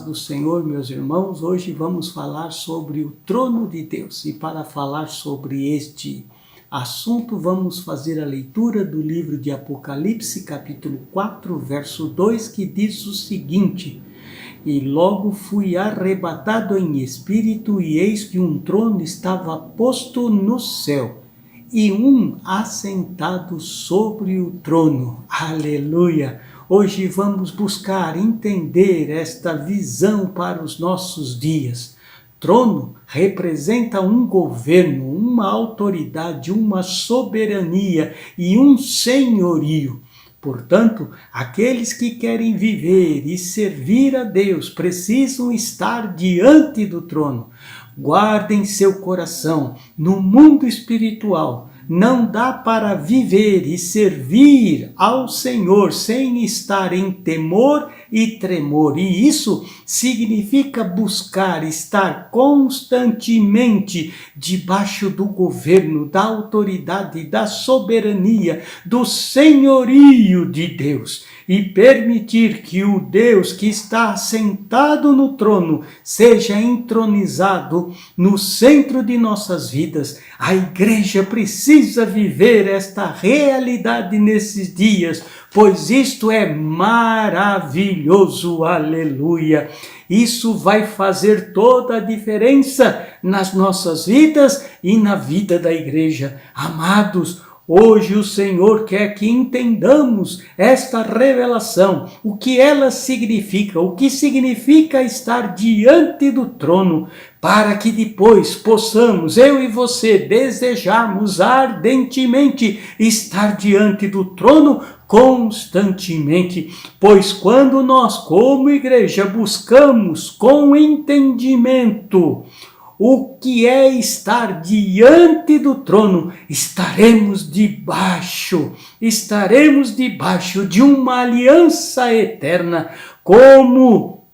do Senhor, meus irmãos, hoje vamos falar sobre o trono de Deus. E para falar sobre este assunto, vamos fazer a leitura do livro de Apocalipse, capítulo 4, verso 2, que diz o seguinte: E logo fui arrebatado em espírito, e eis que um trono estava posto no céu, e um assentado sobre o trono. Aleluia! Hoje vamos buscar entender esta visão para os nossos dias. Trono representa um governo, uma autoridade, uma soberania e um senhorio. Portanto, aqueles que querem viver e servir a Deus precisam estar diante do trono. Guardem seu coração no mundo espiritual. Não dá para viver e servir ao Senhor sem estar em temor e tremor. E isso significa buscar estar constantemente debaixo do governo, da autoridade, da soberania, do senhorio de Deus. E permitir que o Deus que está sentado no trono seja entronizado no centro de nossas vidas. A igreja precisa viver esta realidade nesses dias, pois isto é maravilhoso, aleluia. Isso vai fazer toda a diferença nas nossas vidas e na vida da igreja. Amados, hoje o Senhor quer que entendamos esta revelação, o que ela significa, o que significa estar diante do trono, para que depois possamos, eu e você, desejarmos ardentemente estar diante do trono constantemente, pois quando nós, como igreja, buscamos com entendimento o que é estar diante do trono, estaremos debaixo de uma aliança eterna, como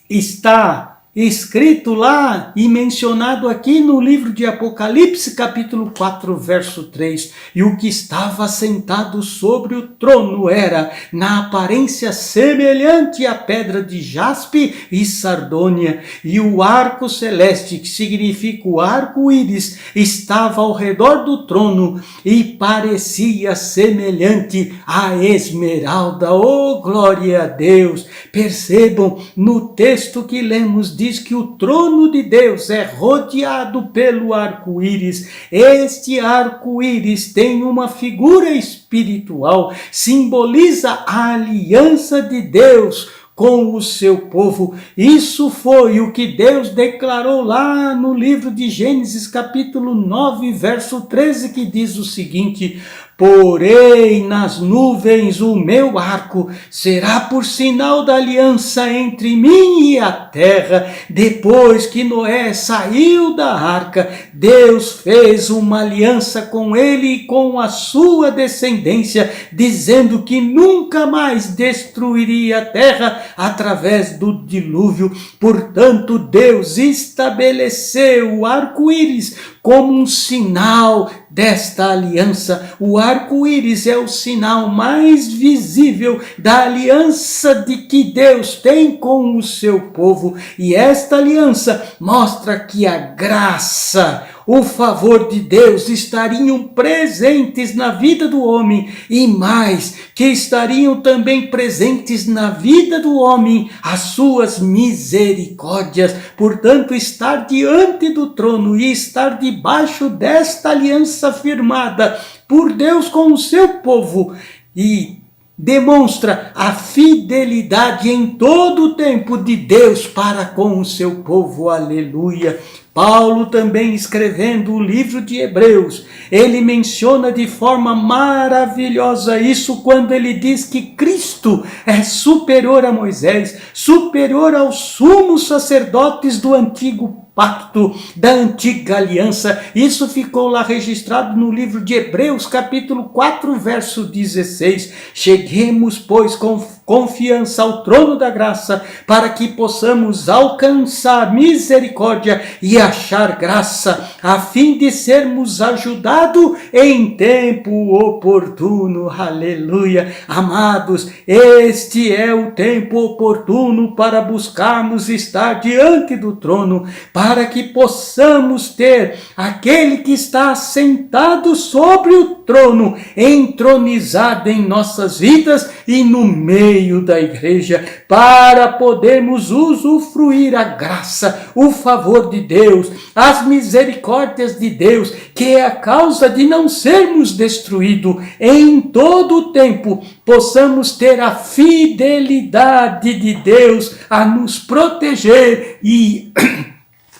está escrito lá e mencionado aqui no livro de Apocalipse, capítulo 4, verso 3. E o que estava sentado sobre o trono era, na aparência, semelhante à pedra de jaspe e sardônia. E o arco celeste, que significa o arco-íris, estava ao redor do trono e parecia semelhante à esmeralda. Oh, glória a Deus! Percebam, no texto que lemos, diz que o trono de Deus é rodeado pelo arco-íris. Este arco-íris tem uma figura espiritual, simboliza a aliança de Deus com o seu povo. Isso foi o que Deus declarou lá no livro de Gênesis, capítulo 9, verso 13, que diz o seguinte: Porém nas nuvens o meu arco será por sinal da aliança entre mim e a terra. Depois que Noé saiu da arca, Deus fez uma aliança com ele e com a sua descendência, dizendo que nunca mais destruiria a terra através do dilúvio. Portanto, Deus estabeleceu o arco-íris como um sinal desta aliança. O arco-íris é o sinal mais visível da aliança de que Deus tem com o seu povo. E esta aliança mostra que a graça, o favor de Deus estariam presentes na vida do homem, e mais, que estariam também presentes na vida do homem as suas misericórdias. Portanto, estar diante do trono e estar debaixo desta aliança firmada por Deus com o seu povo e demonstra a fidelidade em todo o tempo de Deus para com o seu povo. Aleluia! Paulo também, escrevendo o livro de Hebreus, ele menciona de forma maravilhosa isso quando ele diz que Cristo é superior a Moisés, superior aos sumos sacerdotes do antigo pacto, da antiga aliança. Isso ficou lá registrado no livro de Hebreus, capítulo 4, verso 16. Cheguemos, pois, com confiança ao trono da graça, para que possamos alcançar misericórdia e achar graça, a fim de sermos ajudados em tempo oportuno. Aleluia. Amados, este é o tempo oportuno para buscarmos estar diante do trono, para que possamos ter aquele que está sentado sobre o trono, entronizado em nossas vidas e no meio da igreja, para podermos usufruir a graça, o favor de Deus, as misericórdias de Deus, que é a causa de não sermos destruídos. Em todo o tempo possamos ter a fidelidade de Deus a nos proteger e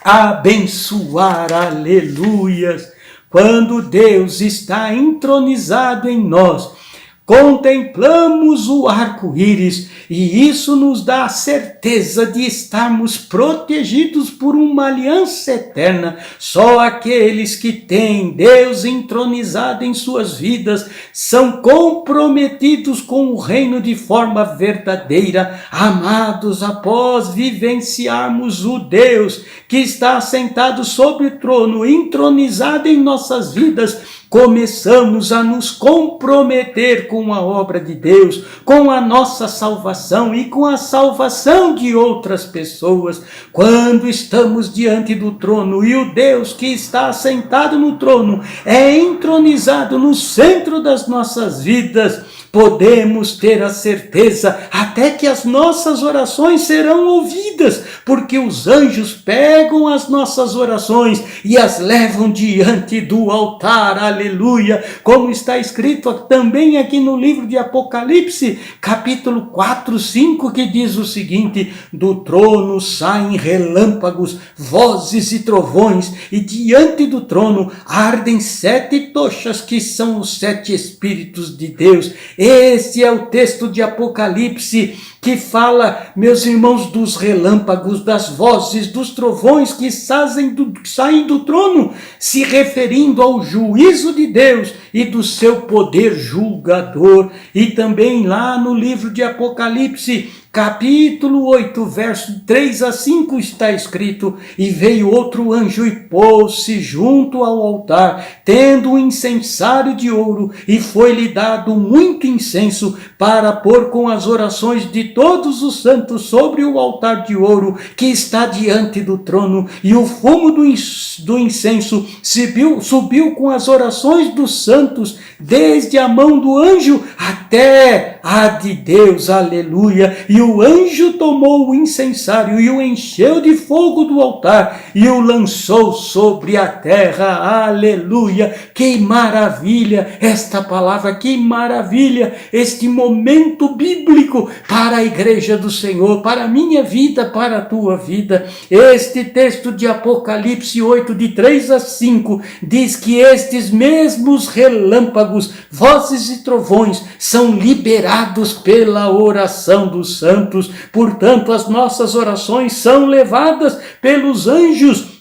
abençoar. Aleluias. Quando Deus está entronizado em nós, contemplamos o arco-íris e isso nos dá a certeza de estarmos protegidos por uma aliança eterna. Só aqueles que têm Deus entronizado em suas vidas são comprometidos com o reino de forma verdadeira. Amados, após vivenciarmos o Deus que está assentado sobre o trono, entronizado em nossas vidas, começamos a nos comprometer com a obra de Deus, com a nossa salvação e com a salvação de outras pessoas. Quando estamos diante do trono e o Deus que está assentado no trono é entronizado no centro das nossas vidas, podemos ter a certeza até que as nossas orações serão ouvidas, porque os anjos pegam as nossas orações e as levam diante do altar. Aleluia! Como está escrito também aqui no livro de Apocalipse, capítulo 4, 5, que diz o seguinte: do trono saem relâmpagos, vozes e trovões, e diante do trono ardem 7 tochas, que são os 7 Espíritos de Deus. Este é o texto de Apocalipse que fala, meus irmãos, dos relâmpagos, das vozes, dos trovões que saem do trono, se referindo ao juízo de Deus e do seu poder julgador. E também lá no livro de Apocalipse, capítulo 8, verso 3 a 5 está escrito: e veio outro anjo e pôs-se junto ao altar, tendo um incensário de ouro, e foi-lhe dado muito incenso para pôr com as orações de todos os santos sobre o altar de ouro que está diante do trono. E o fumo do incenso subiu com as orações dos santos, desde a mão do anjo até a de Deus. Aleluia! E o anjo tomou o incensário e o encheu de fogo do altar e o lançou sobre a terra. Aleluia! Que maravilha esta palavra, que maravilha este momento bíblico para a igreja do Senhor, para a minha vida, para a tua vida. Este texto de Apocalipse 8, de 3 a 5, diz que estes mesmos relâmpagos, vozes e trovões são liberados pela oração dos santos. Portanto, as nossas orações são levadas pelos anjos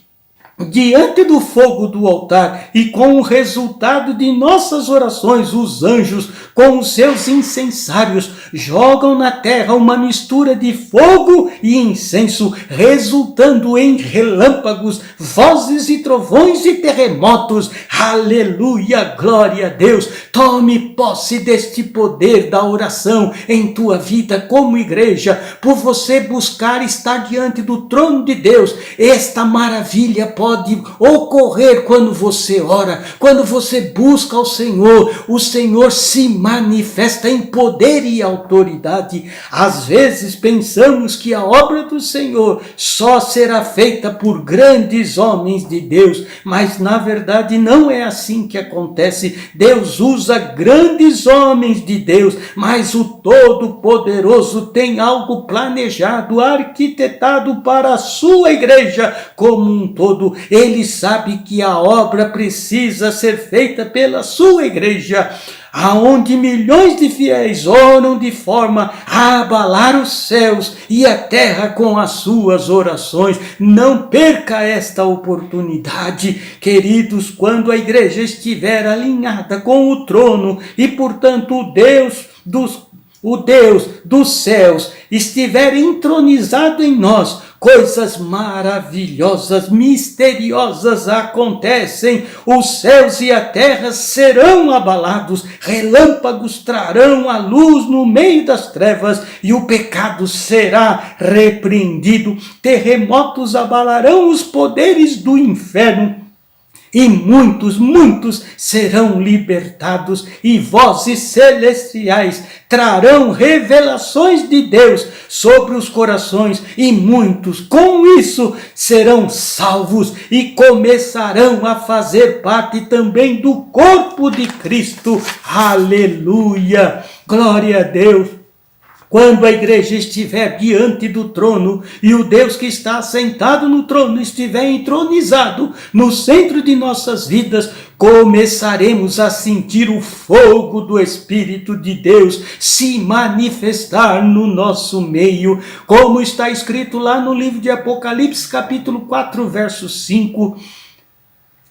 diante do fogo do altar, e com o resultado de nossas orações, os anjos, com os seus incensários, jogam na terra uma mistura de fogo e incenso, resultando em relâmpagos, vozes e trovões e terremotos. Aleluia, glória a Deus. Tome posse deste poder da oração em tua vida como igreja, por você buscar estar diante do trono de Deus. Esta maravilha pode ocorrer quando você ora, quando você busca o Senhor se manifesta em poder e autoridade. Às vezes pensamos que a obra do Senhor só será feita por grandes homens de Deus, mas na verdade não é assim que acontece. Deus usa grandes homens de Deus, mas o Todo-Poderoso tem algo planejado, arquitetado para a sua igreja como um todo. Ele sabe que a obra precisa ser feita pela sua igreja, aonde milhões de fiéis oram de forma a abalar os céus e a terra com as suas orações. Não perca esta oportunidade, queridos, quando a igreja estiver alinhada com o trono e, portanto, o Deus o Deus dos céus, estiver entronizado em nós, coisas maravilhosas, misteriosas acontecem. Os céus e a terra serão abalados, relâmpagos trarão a luz no meio das trevas, e o pecado será repreendido. Terremotos abalarão os poderes do inferno, e muitos serão libertados, e vozes celestiais trarão revelações de Deus sobre os corações, e muitos com isso serão salvos e começarão a fazer parte também do corpo de Cristo. Aleluia! Glória a Deus! Quando a igreja estiver diante do trono e o Deus que está sentado no trono estiver entronizado no centro de nossas vidas, começaremos a sentir o fogo do Espírito de Deus se manifestar no nosso meio, como está escrito lá no livro de Apocalipse, capítulo 4, verso 5.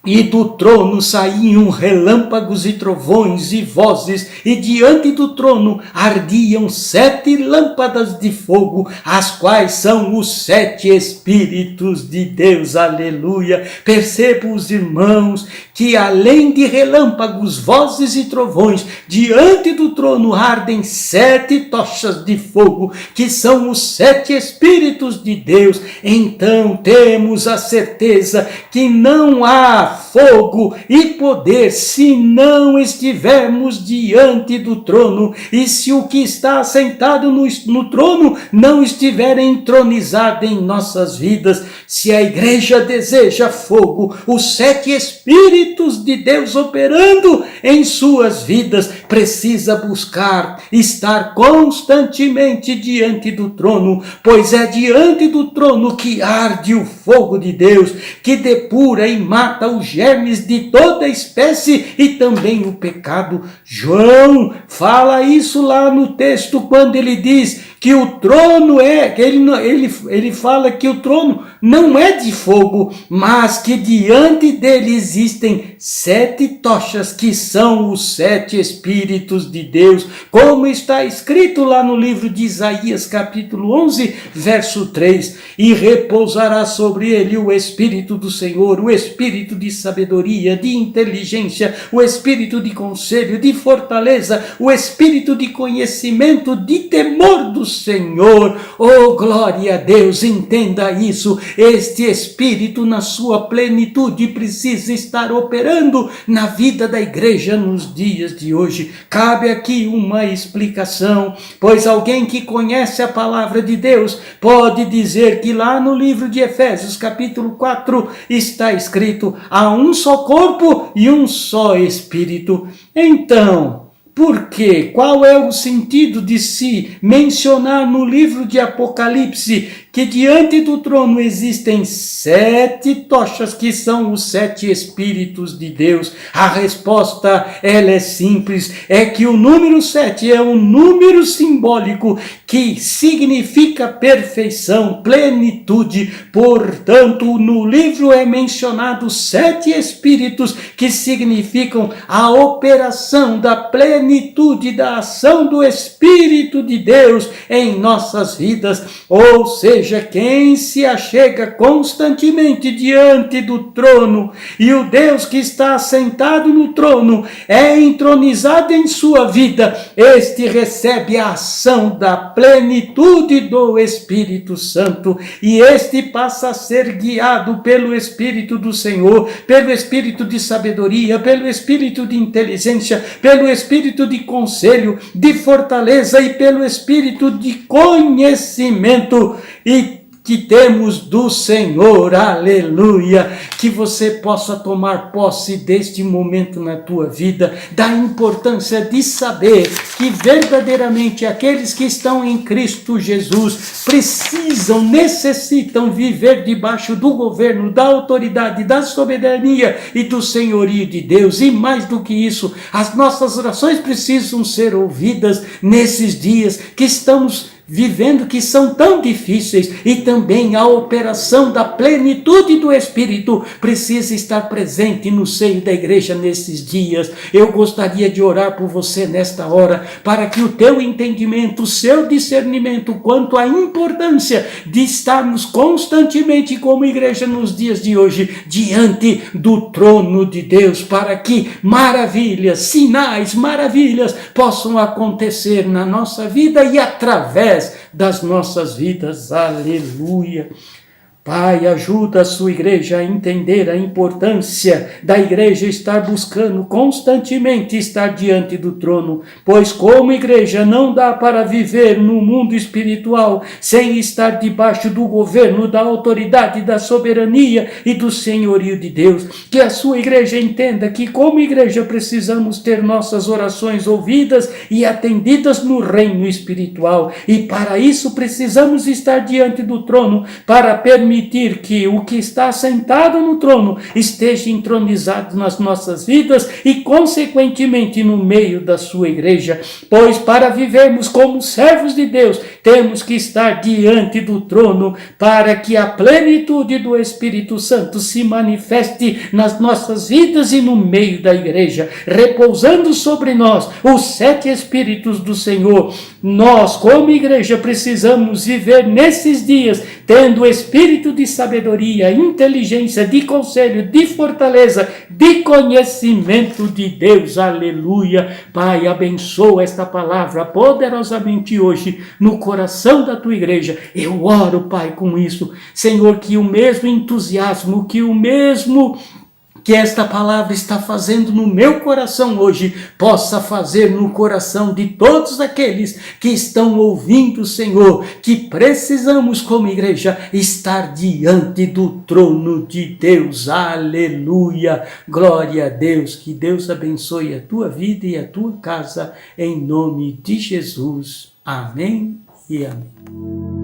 E do trono saíam relâmpagos e trovões e vozes, e diante do trono ardiam 7 lâmpadas de fogo, as quais são os 7 Espíritos de Deus. Aleluia! Percebam os irmãos que além de relâmpagos, vozes e trovões, diante do trono ardem 7 tochas de fogo, que são os 7 Espíritos de Deus. Então temos a certeza que não há fogo e poder se não estivermos diante do trono, e se o que está sentado no trono não estiver entronizado em nossas vidas. Se a igreja deseja fogo, os 7 Espíritos de Deus operando em suas vidas, precisa buscar estar constantemente diante do trono, pois é diante do trono que arde o fogo de Deus, que depura e mata os germes de toda espécie e também o pecado. João fala isso lá no texto, quando ele diz que o trono ele fala que o trono não é de fogo, mas que diante dele existem 7 tochas, que são os 7 Espíritos de Deus, como está escrito lá no livro de Isaías, capítulo 11, verso 3. E repousará sobre ele o Espírito do Senhor, o Espírito de sabedoria, de inteligência, o Espírito de conselho, de fortaleza, o Espírito de conhecimento, de temor do Senhor. Oh, glória a Deus! Entenda isso. Este Espírito, na sua plenitude, precisa estar operando na vida da igreja nos dias de hoje. Cabe aqui uma explicação, pois alguém que conhece a palavra de Deus pode dizer que lá no livro de Efésios, capítulo 4, está escrito: há um só corpo e um só Espírito. Então, por quê? Qual é o sentido de se mencionar no livro de Apocalipse que diante do trono existem 7 tochas, que são os 7 Espíritos de Deus? A resposta, ela é simples, é que o número 7 é um número simbólico que significa perfeição, plenitude. Portanto, no livro é mencionado 7 Espíritos, que significam a operação da plenitude da ação do Espírito de Deus em nossas vidas. Ou seja, quem se achega constantemente diante do trono, e o Deus que está assentado no trono é entronizado em sua vida, este recebe a ação da plenitude do Espírito Santo, e este passa a ser guiado pelo Espírito do Senhor, pelo Espírito de sabedoria, pelo Espírito de inteligência, pelo Espírito de conselho, de fortaleza e pelo Espírito de conhecimento e que temos do Senhor. Aleluia! Que você possa tomar posse deste momento na tua vida, da importância de saber que verdadeiramente aqueles que estão em Cristo Jesus necessitam viver debaixo do governo, da autoridade, da soberania e do senhorio de Deus. E mais do que isso, as nossas orações precisam ser ouvidas nesses dias que estamos vivendo que são tão difíceis, e também a operação da plenitude do Espírito precisa estar presente no seio da igreja nesses dias. Eu gostaria de orar por você nesta hora, para que o teu entendimento, o seu discernimento quanto à importância de estarmos constantemente como igreja nos dias de hoje, diante do trono de Deus, para que maravilhas, sinais, maravilhas possam acontecer na nossa vida e através das nossas vidas. Aleluia. Pai, ajuda a sua igreja a entender a importância da igreja estar buscando constantemente estar diante do trono, pois como igreja não dá para viver no mundo espiritual sem estar debaixo do governo, da autoridade, da soberania e do senhorio de Deus. Que a sua igreja entenda que como igreja precisamos ter nossas orações ouvidas e atendidas no reino espiritual, e para isso precisamos estar diante do trono para permitir que o que está sentado no trono esteja entronizado nas nossas vidas e, consequentemente, no meio da sua igreja. Pois para vivermos como servos de Deus, temos que estar diante do trono para que a plenitude do Espírito Santo se manifeste nas nossas vidas e no meio da igreja, repousando sobre nós os 7 Espíritos do Senhor. Nós, como igreja, precisamos viver nesses dias tendo o espírito de sabedoria, inteligência, de conselho, de fortaleza, de conhecimento de Deus. Aleluia. Pai, abençoa esta palavra poderosamente hoje no coração da tua igreja. Eu oro, Pai, com isso. Senhor, que o mesmo entusiasmo, que esta palavra está fazendo no meu coração hoje, possa fazer no coração de todos aqueles que estão ouvindo, Senhor, que precisamos como igreja estar diante do trono de Deus. Aleluia, glória a Deus, que Deus abençoe a tua vida e a tua casa, em nome de Jesus. Amém e amém.